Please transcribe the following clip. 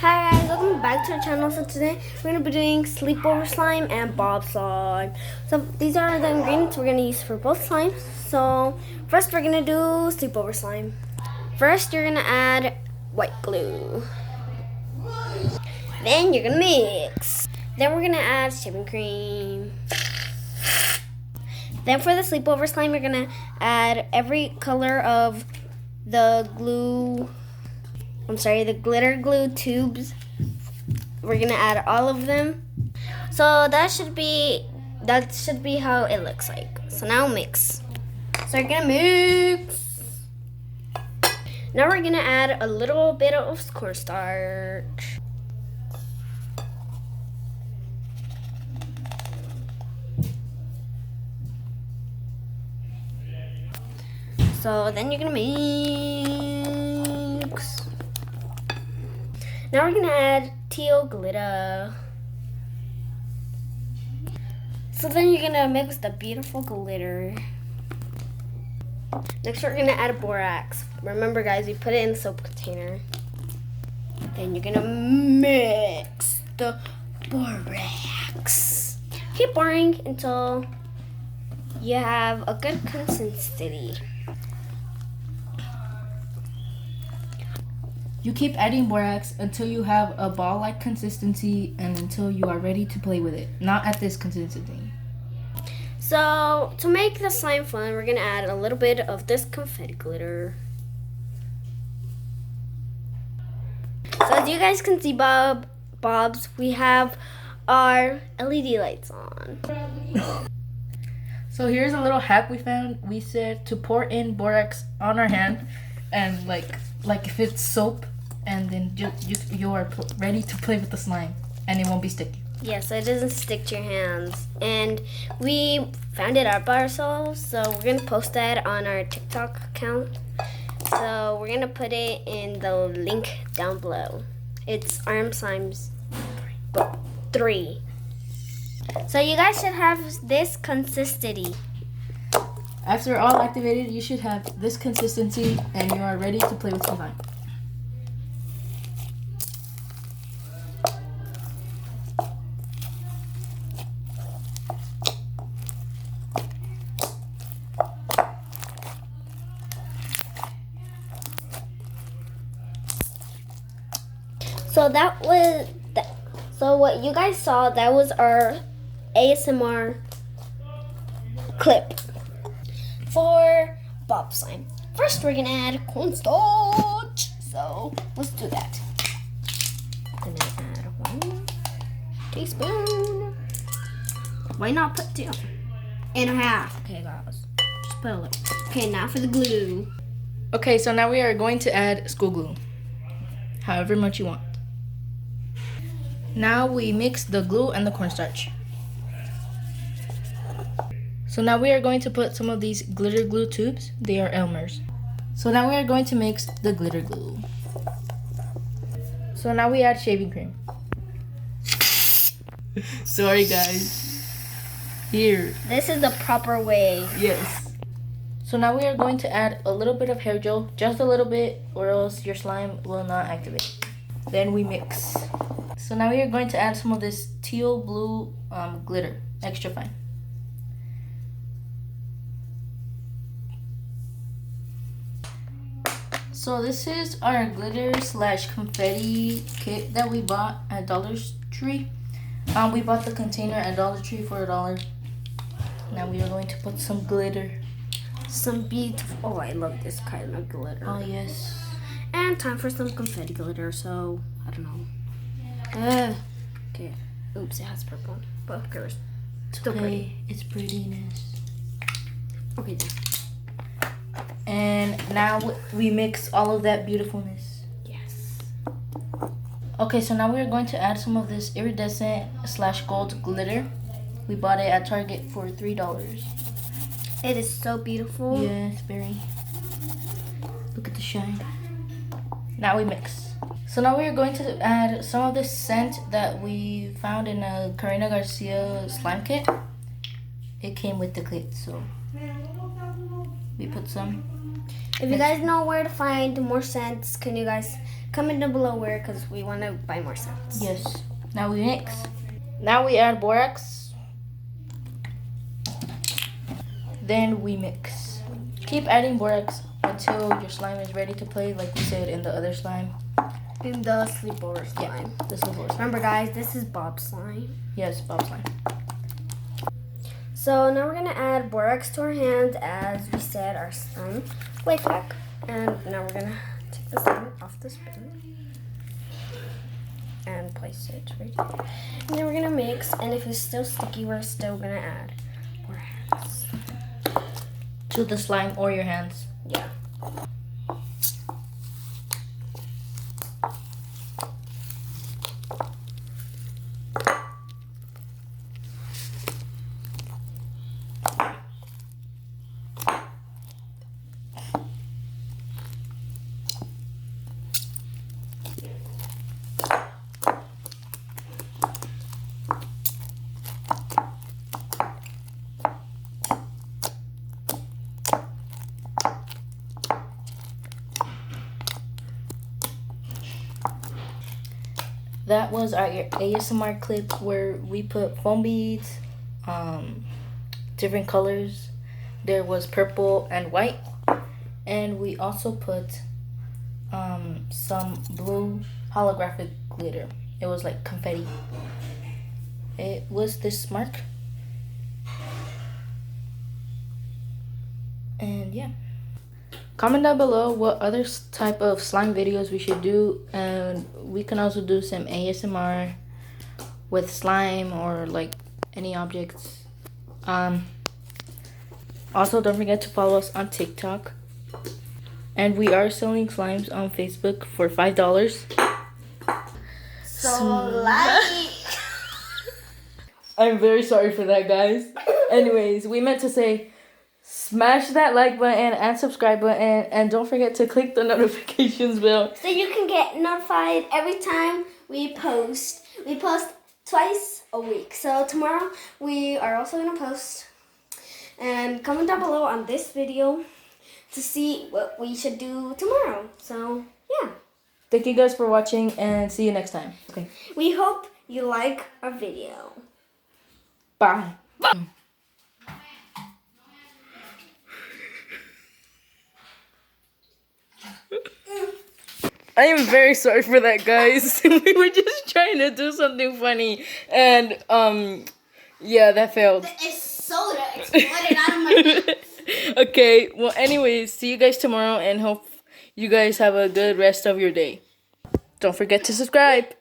Hi guys, welcome back to our channel. So today we're going to be doing sleepover slime and bob slime. So these are the ingredients we're going to use for both slimes. So first we're going to do sleepover slime. First you're going to add white glue. Then you're going to mix. Then we're going to add shaving cream. Then for the sleepover slime you're going to add every color of the the glitter glue tubes. We're gonna add all of them. So that should be how it looks like. So now mix. So we're gonna mix. Now we're gonna add a little bit of cornstarch. So then you're gonna mix. Now we're gonna add teal glitter. So then you're gonna mix the beautiful glitter. Next we're gonna add borax. Remember guys, we put it in the soap container. Then you're gonna mix the borax. Keep pouring until you have a good consistency. You keep adding borax until you have a ball-like consistency and until you are ready to play with it. Not at this consistency. So, to make the slime fun, we're going to add a little bit of this confetti glitter. So, as you guys can see, Bobs, we have our LED lights on. So, here's a little hack we found. We said to pour in borax on our hand and like if it's soap, and then you are ready to play with the slime and it won't be sticky. Yeah, so it doesn't stick to your hands. And we found it out by ourselves, so we're going to post that on our TikTok account. So we're going to put it in the link down below. It's Arm Slimes 3. So you guys should have this consistency. After all activated, you should have this consistency and you are ready to play with the slime. So what you guys saw, that was our ASMR clip for bob slime. First we're gonna add cornstarch. So let's do that. I'm gonna add 1 teaspoon. Why not put 2.5? Okay guys, just put a little. Okay, now for the glue. Okay, so now we are going to add school glue. However much you want. Now we mix the glue and the cornstarch. So now we are going to put some of these glitter glue tubes. They are Elmer's. So now we are going to mix the glitter glue. So now we add shaving cream. Sorry guys. Here. This is the proper way. Yes. So now we are going to add a little bit of hair gel, just a little bit, or else your slime will not activate. Then we mix. So now we are going to add some of this teal blue glitter, extra fine. So this is our glitter / confetti kit that we bought at Dollar Tree. We bought the container at Dollar Tree for $1. Now we are going to put some glitter. Some beautiful. Oh, I love this kind of glitter. Oh yes. And time for some confetti glitter. So I don't know. Okay. Oops, it has purple. But of course, still pretty. It's prettiness. Okay. Then. And now we mix all of that beautifulness. Yes. Okay, so now we're going to add some of this iridescent / gold glitter. We bought it at Target for $3. It is so beautiful. Yeah, it's very. Look at the shine. Now we mix. So now we are going to add some of this scent that we found in a Karina Garcia slime kit. It came with the kit, so we put some. If you guys know where to find more scents, can you guys Comment down below where, because we want to buy more sets. Yes. Now we mix. Now we add borax. Then we mix. Keep adding borax until your slime is ready to play, like we said in the other slime. In the sleepover slime. Yeah, the sleepover slime. Remember, guys, this is Bob's slime. Yes, Bob slime. So now we're gonna add borax to our hand, as we said, our slime white pack. And now we're gonna take the slime off the spoon and place it right here. And then we're gonna mix, and if it's still sticky, we're still gonna add borax. To the slime or your hands. Yeah. That was our ASMR clip where we put foam beads, different colors. There was purple and white, and we also put some blue holographic glitter. It was like confetti. It was this mark. And yeah. Comment down below what other type of slime videos we should do, and we can also do some ASMR with slime or like any objects. Also, don't forget to follow us on TikTok, and we are selling slimes on Facebook for $5. So like. I'm very sorry for that, guys. Anyways, we meant to say smash that like button and subscribe button, and don't forget to click the notifications bell So you can get notified every time we post. We post twice a week. So tomorrow we are also going to post. And comment down below on this video to see what we should do tomorrow. So yeah. Thank you guys for watching, and see you next time. Okay. We hope you like our video. Bye. I am very sorry for that, guys. We were just trying to do something funny, and yeah, that failed. It's soda exploded out of my mouth. Okay, well, anyways, see you guys tomorrow, and hope you guys have a good rest of your day. Don't forget to subscribe.